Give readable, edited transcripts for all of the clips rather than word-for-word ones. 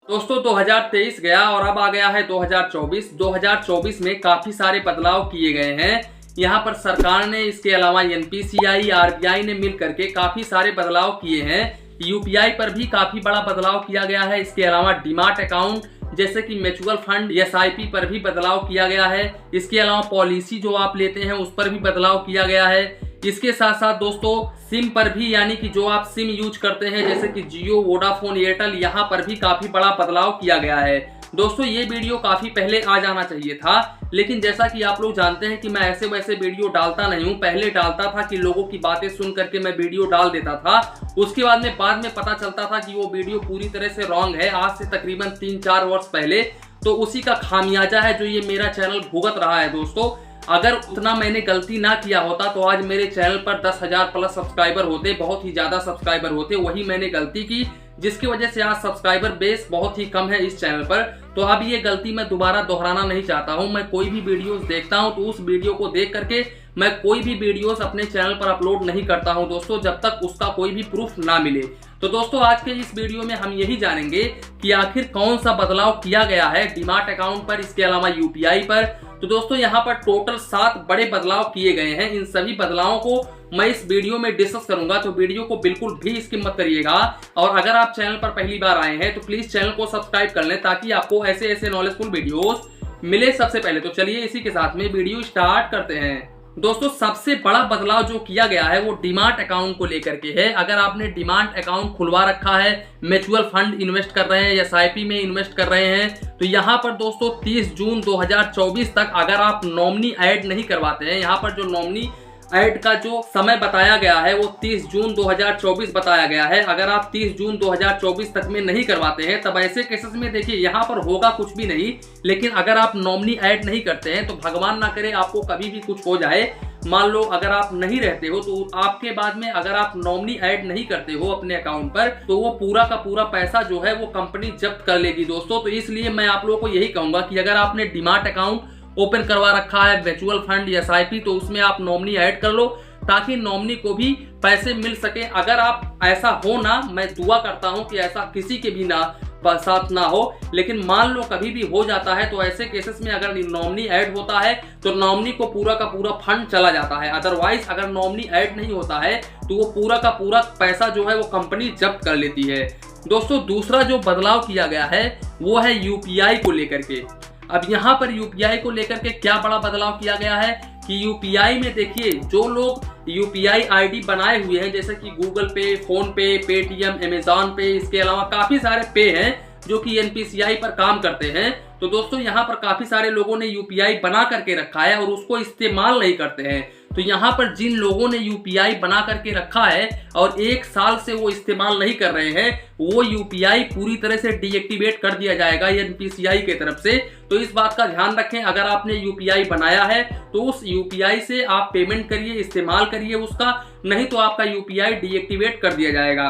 दोस्तों 2023 गया और अब आ गया है 2024। 2024 में काफी सारे बदलाव किए गए हैं। यहाँ पर सरकार ने, इसके अलावा एनपीसीआई, आरबीआई ने मिल करके काफी सारे बदलाव किए हैं। यूपीआई पर भी काफी बड़ा बदलाव किया गया है। इसके अलावा डीमार्ट अकाउंट जैसे कि म्यूचुअल फंड, एसआईपी पर भी बदलाव किया गया है। इसके अलावा पॉलिसी जो आप लेते हैं उस पर भी बदलाव किया गया है। इसके साथ साथ दोस्तों सिम पर भी, यानी कि जो आप सिम यूज करते हैं जैसे कि जियो, वोडाफोन, एयरटेल, यहाँ पर भी काफी बड़ा बदलाव किया गया है। दोस्तों ये वीडियो काफी पहले आ जाना चाहिए था, लेकिन जैसा कि आप लोग जानते हैं कि मैं ऐसे वैसे वीडियो डालता नहीं हूं। पहले डालता था कि लोगों की बातें सुन करके मैं वीडियो डाल देता था, उसके बाद में पता चलता था कि वो वीडियो पूरी तरह से रॉन्ग है। आज से तकरीबन 3-4 वर्ष पहले, तो उसी का खामियाजा है जो ये मेरा चैनल भुगत रहा है। दोस्तों अगर उतना मैंने गलती ना किया होता तो आज मेरे चैनल पर 10,000 प्लस सब्सक्राइबर होते, बहुत ही ज्यादा सब्सक्राइबर होते। वही मैंने गलती की जिसकी वजह से आज सब्सक्राइबर बेस बहुत ही कम है इस चैनल पर। तो अब ये गलती मैं दोबारा दोहराना नहीं चाहता हूं। मैं कोई भी वीडियोस देखता हूं तो उस वीडियो को देख करके मैं कोई भी वीडियोस अपने चैनल पर अपलोड नहीं करता हूं दोस्तों, जब तक उसका कोई भी प्रूफ ना मिले। तो दोस्तों आज के इस वीडियो में हम यही जानेंगे कि आखिर कौन सा बदलाव किया गया है डीमार्ट अकाउंट पर, इसके अलावा यूपीआई पर। तो दोस्तों यहाँ पर टोटल 7 बड़े बदलाव किए गए हैं। इन सभी बदलावों को मैं इस वीडियो में डिस्कस करूंगा, तो वीडियो को बिल्कुल भी स्किप मत करिएगा। और अगर आप चैनल पर पहली बार आए हैं तो प्लीज चैनल को सब्सक्राइब कर लें ताकि आपको ऐसे ऐसे नॉलेजफुल वीडियोस मिले सबसे पहले। तो चलिए इसी के साथ में वीडियो स्टार्ट करते हैं। दोस्तों सबसे बड़ा बदलाव जो किया गया है वो डीमार्ट अकाउंट को लेकर के है। अगर आपने डीमार्ट अकाउंट खुलवा रखा है, म्यूचुअल फंड इन्वेस्ट कर रहे हैं, एसआईपी में इन्वेस्ट कर रहे हैं, तो यहाँ पर दोस्तों 30 जून 2024 तक अगर आप नॉमिनी ऐड नहीं करवाते हैं, यहाँ पर जो नॉमिनी ऐड का जो समय बताया गया है वो 30 जून 2024 बताया गया है। अगर आप 30 जून 2024 तक में नहीं करवाते हैं तब ऐसे केसेस में देखिए यहाँ पर होगा कुछ भी नहीं। लेकिन अगर आप नॉमिनी ऐड नहीं करते हैं तो भगवान ना करे आपको कभी भी कुछ हो जाए। मान लो अगर आप नहीं रहते हो तो आपके बाद में अगर आप नॉमिनी ऐड नहीं करते हो अपने अकाउंट पर तो वो पूरा का पूरा पैसा जो है वो कंपनी जब्त कर लेगी दोस्तों। तो इसलिए मैं आप लोगों को यही कहूंगा कि अगर आपने डीमार्ट अकाउंट ओपन करवा रखा है, म्यूचुअल फंड या एसआईपी, तो उसमें आप नॉमिनी ऐड कर लो ताकि नॉमिनी को भी पैसे मिल सके। अगर आप ऐसा हो ना, मैं दुआ करता हूं कि ऐसा किसी के भी ना साथ ना हो, लेकिन मान लो कभी भी हो जाता है तो ऐसे केसेस में अगर नॉमिनी ऐड होता है तो नॉमिनी को पूरा का पूरा फंड चला जाता है। अदरवाइज अगर नॉमिनी ऐड नहीं होता है तो वो पूरा का पूरा पैसा जो है वो कंपनी जब्त कर लेती है। दोस्तों दूसरा जो बदलाव किया गया है वो है यूपीआई को लेकर के। अब यहाँ पर यूपीआई को लेकर के क्या बड़ा बदलाव किया गया है कि यूपीआई में देखिए जो लोग यूपीआई आईडी बनाए हुए हैं जैसे कि गूगल पे, फोन पे, पेटीएम, अमेजॉन पे, इसके अलावा काफी सारे पे हैं जो कि एनपीसीआई पर काम करते हैं। तो दोस्तों यहाँ पर काफी सारे लोगों ने यूपीआई बना करके रखा है और उसको इस्तेमाल नहीं करते हैं। तो यहाँ पर जिन लोगों ने यूपीआई बना करके रखा है और 1 साल से वो इस्तेमाल नहीं कर रहे हैं, वो यूपीआई पूरी तरह से डीएक्टिवेट कर दिया जाएगा एनपीसीआई की तरफ से। तो इस बात का ध्यान रखें, अगर आपने यूपीआई बनाया है तो उस यूपीआई से आप पेमेंट करिए, इस्तेमाल करिए उसका, नहीं तो आपका यूपीआई डीएक्टिवेट कर दिया जाएगा।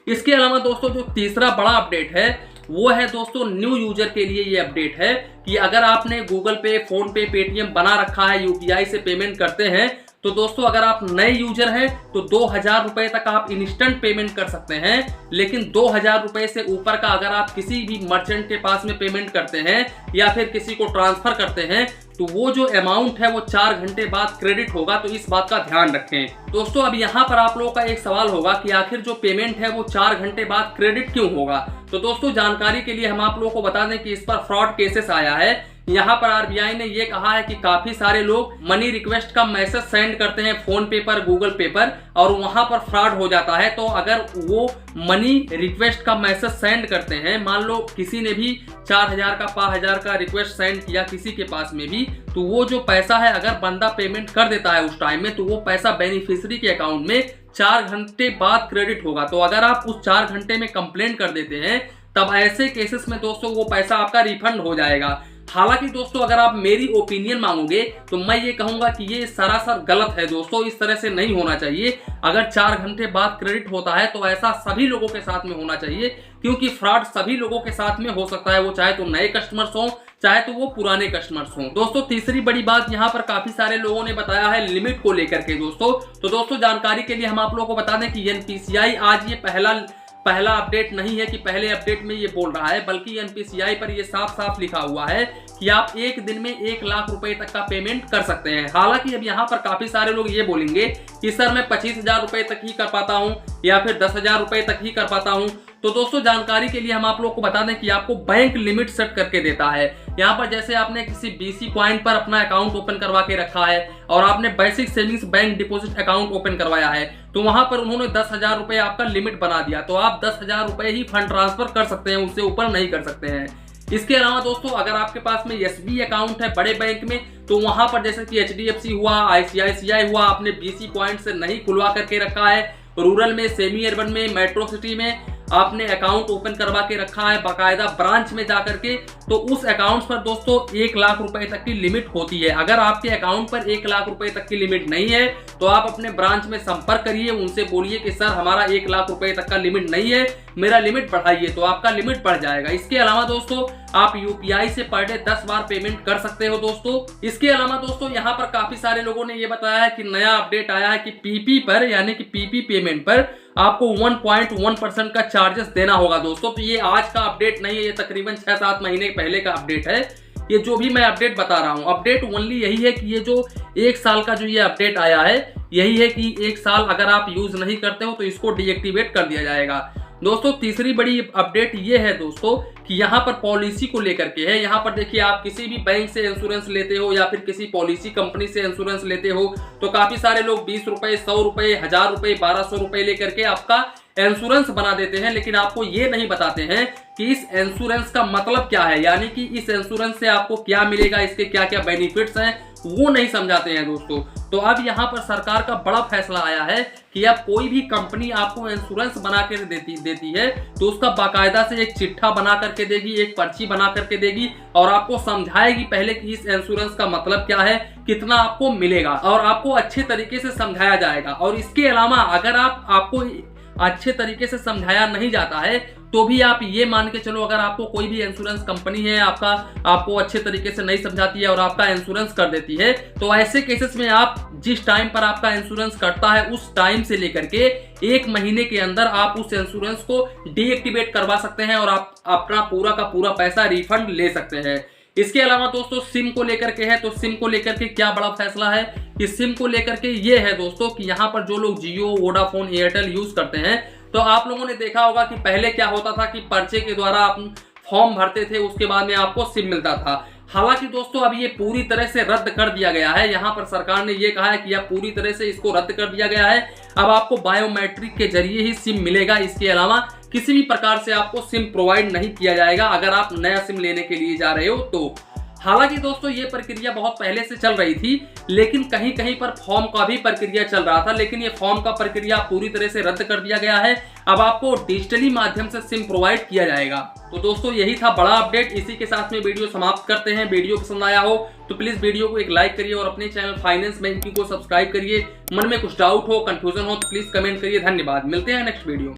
इसके अलावा दोस्तों जो तीसरा बड़ा अपडेट है वो है दोस्तों न्यू यूजर के लिए ये अपडेट है कि अगर आपने गूगल पे, फोन पे, पेटीएम बना रखा है, यूपीआई से पेमेंट करते हैं, तो दोस्तों अगर आप नए यूजर हैं तो 2,000 रुपए तक आप इंस्टेंट पेमेंट कर सकते हैं। लेकिन 2,000 रुपए से ऊपर का अगर आप किसी भी मर्चेंट के पास में पेमेंट करते हैं या फिर किसी को ट्रांसफर करते हैं तो वो जो अमाउंट है वो 4 घंटे बाद क्रेडिट होगा। तो इस बात का ध्यान रखें दोस्तों। अब यहाँ पर आप लोगों का एक सवाल होगा कि आखिर जो पेमेंट है वो 4 घंटे बाद क्रेडिट क्यों होगा। तो दोस्तों जानकारी के लिए हम आप लोगों को बता दें कि इस पर फ्रॉड केसेस आया है। यहाँ पर आरबीआई ने ये कहा है कि काफी सारे लोग मनी रिक्वेस्ट का मैसेज सेंड करते हैं फोन पे पर, गूगल पे पर, और वहां पर फ्रॉड हो जाता है। तो अगर वो मनी रिक्वेस्ट का मैसेज सेंड करते हैं, मान लो किसी ने भी 4,000 का 5,000 का रिक्वेस्ट सेंड किया किसी के पास में भी, तो वो जो पैसा है अगर बंदा पेमेंट कर देता है उस टाइम में तो वो पैसा बेनिफिशियरी के अकाउंट में 4 घंटे बाद क्रेडिट होगा। तो अगर आप उस 4 घंटे में कंप्लेंट कर देते हैं तब ऐसे केसेस में दोस्तों वो पैसा आपका रिफंड हो जाएगा। हालांकि दोस्तों अगर आप मेरी ओपिनियन मांगोगे तो मैं ये कहूंगा कि ये सरासर गलत है दोस्तों, इस तरह से नहीं होना चाहिए। अगर 4 घंटे बाद क्रेडिट होता है तो ऐसा सभी लोगों के साथ में होना चाहिए, क्योंकि फ्रॉड सभी लोगों के साथ में हो सकता है, वो चाहे तो नए कस्टमर्स हों चाहे तो वो पुराने कस्टमर्स हों। दोस्तों तीसरी बड़ी बात यहाँ पर काफी सारे लोगों ने बताया है लिमिट को लेकर के दोस्तों। तो दोस्तों जानकारी के लिए हम आप लोगों को बता दें कि एनपीसीआई आज ये पहला पहला अपडेट नहीं है कि पहले अपडेट में ये बोल रहा है, बल्कि एनपीसीआई पर ये साफ साफ लिखा हुआ है कि आप एक दिन में 1 लाख रुपए तक का पेमेंट कर सकते हैं। हालांकि अब यहाँ पर काफी सारे लोग ये बोलेंगे कि सर मैं 25,000 रुपए तक ही कर पाता हूँ या फिर 10,000 रुपए तक ही कर पाता हूँ। तो दोस्तों जानकारी के लिए हम आप लोग को बता दें कि आपको बैंक लिमिट सेट करके देता है। यहाँ पर जैसे आपने किसी BC पॉइंट पर अपना अकाउंट ओपन करवा के रखा है और आपने basic savings bank deposit account open करवाया है, तो वहां पर उन्होंने 10,000 रुपए आपका लिमिट बना दिया, तो आप 10,000 रुपए ही फंड ट्रांसफर कर सकते हैं, उससे ऊपर नहीं कर सकते हैं। इसके अलावा दोस्तों अगर आपके पास में SB अकाउंट है बड़े बैंक में, तो वहां पर जैसे कि HDFC हुआ, ICICI हुआ, आपने BC पॉइंट से नहीं खुलवा करके रखा है, रूरल में, सेमी अर्बन में, मेट्रो सिटी में आपने अकाउंट ओपन करवा के रखा है बाकायदा ब्रांच में जाकर के, तो उस अकाउंट पर दोस्तों 1 लाख रुपए तक की लिमिट होती है। अगर आपके अकाउंट पर 1 लाख रुपए तक की लिमिट नहीं है तो आप अपने ब्रांच में संपर्क करिए, उनसे बोलिए कि सर हमारा 1 लाख रुपए तक का लिमिट नहीं है, मेरा लिमिट बढ़ाइए, तो आपका लिमिट बढ़ जाएगा। इसके अलावा दोस्तों आप UPI से पर डे 10 बार पेमेंट कर सकते हो दोस्तों। इसके अलावा दोस्तों यहाँ पर काफी सारे लोगों ने ये बताया है कि नया अपडेट आया है कि PP पर यानी कि PP पेमेंट पर आपको 1.1% का चार्जेस देना होगा दोस्तों। तो ये आज का अपडेट नहीं है, ये तकरीबन 6-7 महीने पहले का अपडेट है। ये जो भी मैं अपडेट बता रहा हूँ, अपडेट ओनली यही है कि ये जो 1 साल का जो ये अपडेट आया है, यही है कि 1 साल अगर आप यूज नहीं करते हो तो इसको डीएक्टिवेट कर दिया जाएगा। दोस्तों तीसरी बड़ी अपडेट ये है दोस्तों कि यहाँ पर पॉलिसी को लेकर के है। यहाँ पर देखिए आप किसी भी बैंक से इंश्योरेंस लेते हो या फिर किसी पॉलिसी कंपनी से इंश्योरेंस लेते हो, तो काफी सारे लोग 20 रुपए, 100 रुपए, 1000 रुपए, 1200 रुपए लेकर के आपका इंश्योरेंस बना देते हैं, लेकिन आपको ये नहीं बताते हैं कि इस इंश्योरेंस का मतलब क्या है, यानी कि इस इंश्योरेंस से आपको क्या मिलेगा, इसके क्या क्या बेनिफिट्स हैं, वो नहीं समझाते हैं दोस्तों। तो अब यहाँ पर सरकार का बड़ा फैसला आया है कि अब कोई भी कंपनी आपको इंश्योरेंस बना कर देती है तो उसका बाकायदा से एक चिट्ठा बना करके देगी, एक पर्ची बना करके देगी और आपको समझाएगी पहले कि इस इंश्योरेंस का मतलब क्या है, कितना आपको मिलेगा, और आपको अच्छे तरीके से समझाया जाएगा। और इसके अलावा अगर आपको अच्छे तरीके से समझाया नहीं जाता है तो भी आप ये मान के चलो, अगर आपको कोई भी इंश्योरेंस कंपनी है आपको अच्छे तरीके से नहीं समझाती है और आपका इंश्योरेंस कर देती है, तो ऐसे केसेस में आप जिस टाइम पर आपका इंश्योरेंस कटता है उस टाइम से लेकर के 1 महीने के अंदर आप उस इंश्योरेंस को डीएक्टिवेट करवा सकते हैं और आप अपना पूरा का पूरा पैसा रिफंड ले सकते हैं। इसके अलावा दोस्तों सिम को लेकर के है, तो सिम को लेकर के क्या बड़ा फैसला है कि सिम को लेकर के ये है दोस्तों कि यहाँ पर जो लोग जियो, वोडाफोन, एयरटेल यूज करते हैं, तो आप लोगों ने देखा होगा कि पहले क्या होता था कि पर्चे के द्वारा आप फॉर्म भरते थे, उसके बाद में आपको सिम मिलता था। हालांकि दोस्तों अब ये पूरी तरह से रद्द कर दिया गया है। यहाँ पर सरकार ने ये कहा है कि अब पूरी तरह से इसको रद्द कर दिया गया है। अब आपको बायोमेट्रिक के जरिए ही सिम मिलेगा, इसके अलावा किसी भी प्रकार से आपको सिम प्रोवाइड नहीं किया जाएगा अगर आप नया सिम लेने के लिए जा रहे हो तो। हालांकि दोस्तों ये प्रक्रिया बहुत पहले से चल रही थी, लेकिन कहीं कहीं पर फॉर्म का भी प्रक्रिया चल रहा था, लेकिन ये फॉर्म का प्रक्रिया पूरी तरह से रद्द कर दिया गया है। अब आपको डिजिटली माध्यम से सिम प्रोवाइड किया जाएगा। तो दोस्तों यही था बड़ा अपडेट। इसी के साथ में वीडियो समाप्त करते हैं। वीडियो पसंद आया हो तो प्लीज वीडियो को एक लाइक करिए और अपने चैनल फाइनेंस बैंकिंग को सब्सक्राइब करिए। मन में कुछ डाउट हो, कंफ्यूजन हो तो प्लीज कमेंट करिए। धन्यवाद, मिलते हैं नेक्स्ट वीडियो।